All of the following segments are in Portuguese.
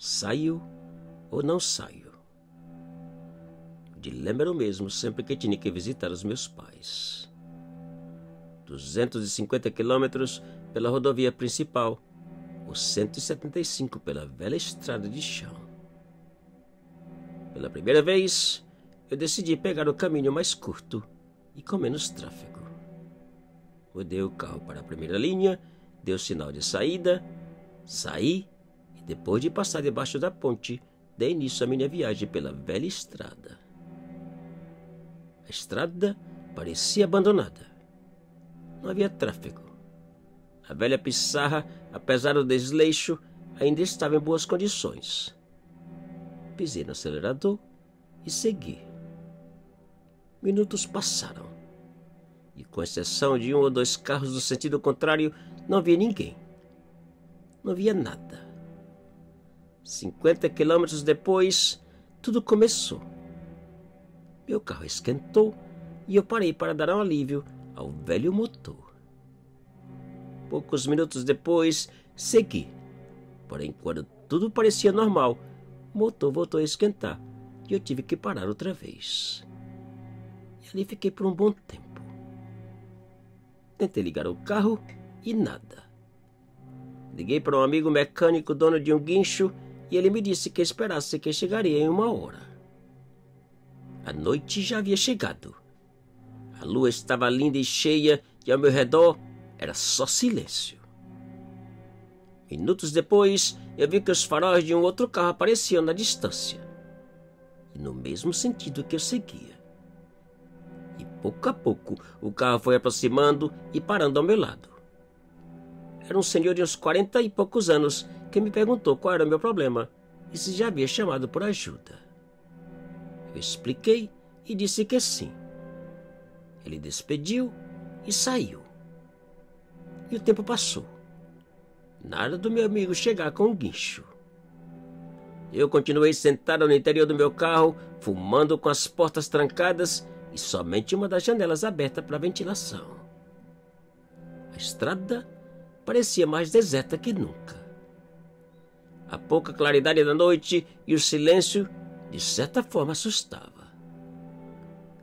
Saio ou não saio? O dilema era o mesmo sempre que tinha que visitar os meus pais. 250 quilômetros pela rodovia principal, ou 175 pela velha estrada de chão. Pela primeira vez, eu decidi pegar o caminho mais curto e com menos tráfego. Mudei o carro para a primeira linha, dei o sinal de saída, saí e depois de passar debaixo da ponte, dei início à minha viagem pela velha estrada. A estrada parecia abandonada. Não havia tráfego. A velha pissarra, apesar do desleixo, ainda estava em boas condições. Pisei no acelerador e segui. Minutos passaram, e com exceção de 1 ou 2 carros no sentido contrário, não havia ninguém. Não havia nada. 50 quilômetros depois, tudo começou. Meu carro esquentou e eu parei para dar um alívio ao velho motor. Poucos minutos depois, segui. Porém, quando tudo parecia normal, o motor voltou a esquentar e eu tive que parar outra vez. E ali fiquei por um bom tempo. Tentei ligar o carro e nada. Liguei para um amigo mecânico, dono de um guincho, e ele me disse que esperasse que chegaria em 1 hora. A noite já havia chegado. A lua estava linda e cheia e ao meu redor era só silêncio. Minutos depois, eu vi que os faróis de um outro carro apareciam na distância, e no mesmo sentido que eu seguia. E pouco a pouco, o carro foi aproximando e parando ao meu lado. Era um senhor de uns 40 e poucos anos que me perguntou qual era o meu problema e se já havia chamado por ajuda. Eu expliquei e disse que sim. Ele despediu e saiu. E o tempo passou. Nada do meu amigo chegar com o guincho. Eu continuei sentado no interior do meu carro, fumando com as portas trancadas e somente uma das janelas aberta para ventilação. A estrada parecia mais deserta que nunca. A pouca claridade da noite e o silêncio, de certa forma, assustava.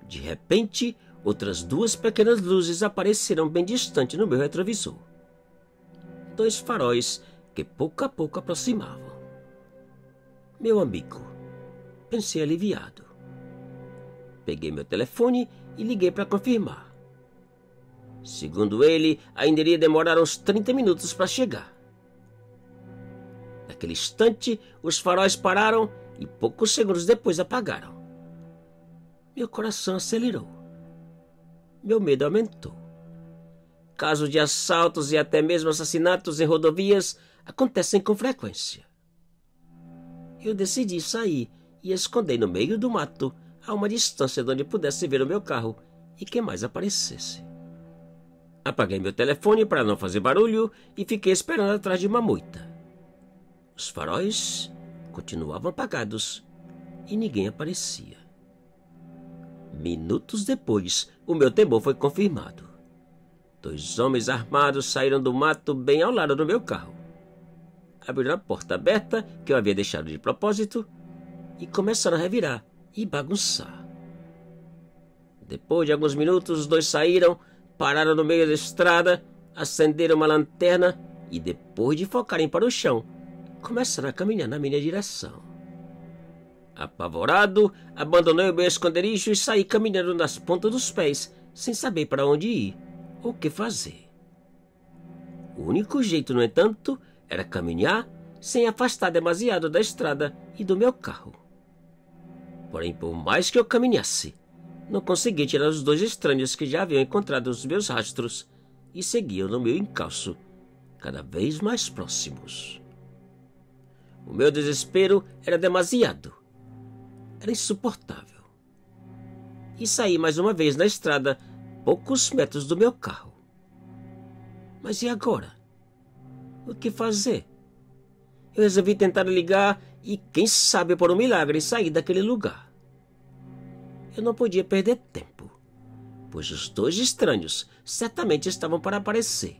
De repente, outras 2 pequenas luzes apareceram bem distante no meu retrovisor. 2 faróis que pouco a pouco aproximavam. Meu amigo, pensei aliviado. Peguei meu telefone e liguei para confirmar. Segundo ele, ainda iria demorar uns 30 minutos para chegar. Naquele instante, os faróis pararam e poucos segundos depois apagaram. Meu coração acelerou. Meu medo aumentou. Casos de assaltos e até mesmo assassinatos em rodovias acontecem com frequência. Eu decidi sair e esconder no meio do mato, a uma distância de onde pudesse ver o meu carro e quem mais aparecesse. Apaguei meu telefone para não fazer barulho e fiquei esperando atrás de uma moita. Os faróis continuavam apagados e ninguém aparecia. Minutos depois, o meu temor foi confirmado. 2 homens armados saíram do mato bem ao lado do meu carro. Abriram a porta aberta, que eu havia deixado de propósito, e começaram a revirar e bagunçar. Depois de alguns minutos, os 2 saíram, pararam no meio da estrada, acenderam uma lanterna e, depois de focarem para o chão, começaram a caminhar na minha direção. Apavorado, abandonei o meu esconderijo e saí caminhando nas pontas dos pés, sem saber para onde ir ou o que fazer. O único jeito, no entanto, era caminhar sem afastar demasiado da estrada e do meu carro. Porém, por mais que eu caminhasse, não consegui tirar os 2 estranhos que já haviam encontrado os meus rastros e seguiam no meu encalço, cada vez mais próximos. O meu desespero era demasiado. Era insuportável. E saí mais uma vez na estrada, poucos metros do meu carro. Mas e agora? O que fazer? Eu resolvi tentar ligar e, quem sabe por um milagre, sair daquele lugar. Eu não podia perder tempo, pois os 2 estranhos certamente estavam para aparecer.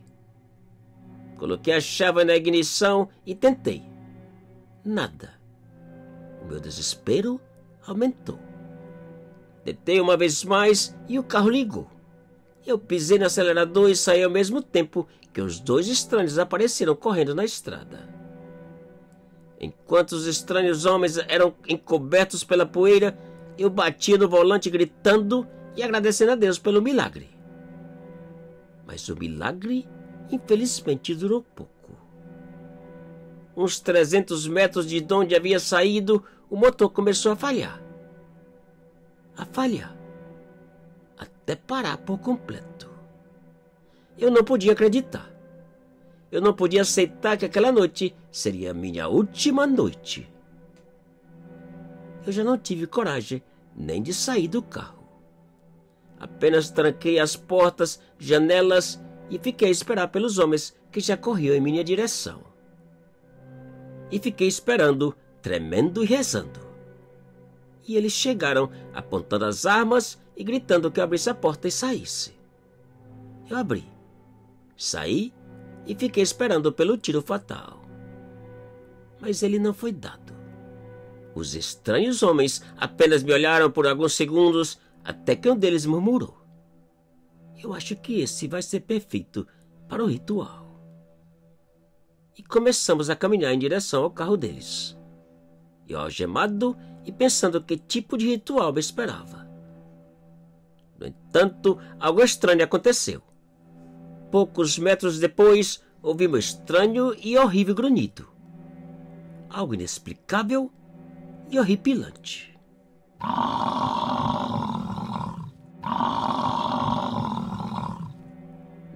Coloquei a chave na ignição e tentei. Nada. O meu desespero aumentou. Tentei uma vez mais e o carro ligou. Eu pisei no acelerador e saí ao mesmo tempo que os dois estranhos apareceram correndo na estrada. Enquanto os estranhos homens eram encobertos pela poeira, eu batia no volante gritando e agradecendo a Deus pelo milagre. Mas o milagre, infelizmente, durou pouco. Uns 300 metros de onde havia saído, o motor começou a falhar. Até parar por completo. Eu não podia acreditar. Eu não podia aceitar que aquela noite seria a minha última noite. Eu já não tive coragem nem de sair do carro. Apenas tranquei as portas, janelas e fiquei a esperar pelos homens que já corriam em minha direção. E fiquei esperando, tremendo e rezando. E eles chegaram apontando as armas e gritando que eu abrisse a porta e saísse. Eu abri, saí e fiquei esperando pelo tiro fatal. Mas ele não foi dado. Os estranhos homens apenas me olharam por alguns segundos até que um deles murmurou: "Eu acho que esse vai ser perfeito para o ritual." E começamos a caminhar em direção ao carro deles. Eu algemado e pensando que tipo de ritual me esperava. No entanto, algo estranho aconteceu. Poucos metros depois, ouvi um estranho e horrível grunhido. Algo inexplicável e horripilante.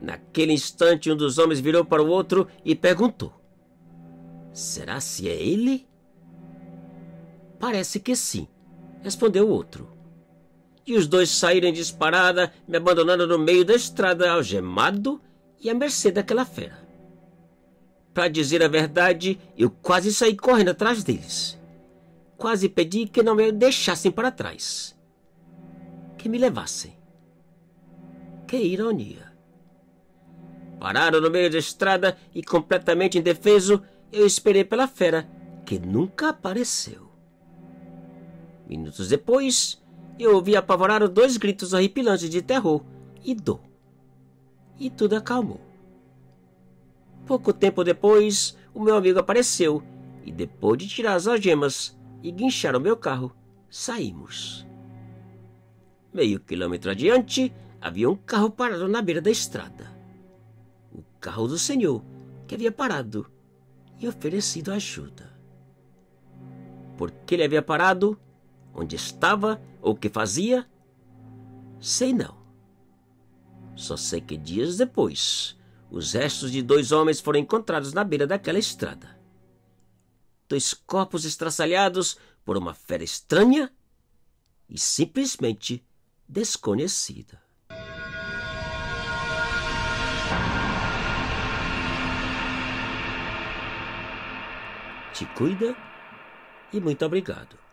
Naquele instante, um dos homens virou para o outro e perguntou: "Será se é ele?" "Parece que sim", respondeu o outro. E os dois saíram em disparada, me abandonando no meio da estrada, algemado e à mercê daquela fera. Para dizer a verdade, eu quase saí correndo atrás deles. Quase pedi que não me deixassem para trás, que me levassem. Que ironia! Pararam no meio da estrada e, completamente indefeso, eu esperei pela fera, que nunca apareceu. Minutos depois, eu ouvi apavorado 2 gritos horripilantes de terror e dor. E tudo acalmou. Pouco tempo depois, o meu amigo apareceu e, depois de tirar as algemas e guinchar o meu carro, saímos. Meio quilômetro adiante, havia um carro parado na beira da estrada. O carro do senhor, que havia parado e oferecido ajuda. Por que ele havia parado? Onde estava ou o que fazia? Sei não. Só sei que dias depois, os restos de 2 homens foram encontrados na beira daquela estrada. 2 corpos estraçalhados por uma fera estranha e simplesmente desconhecida. Te cuida e muito obrigado.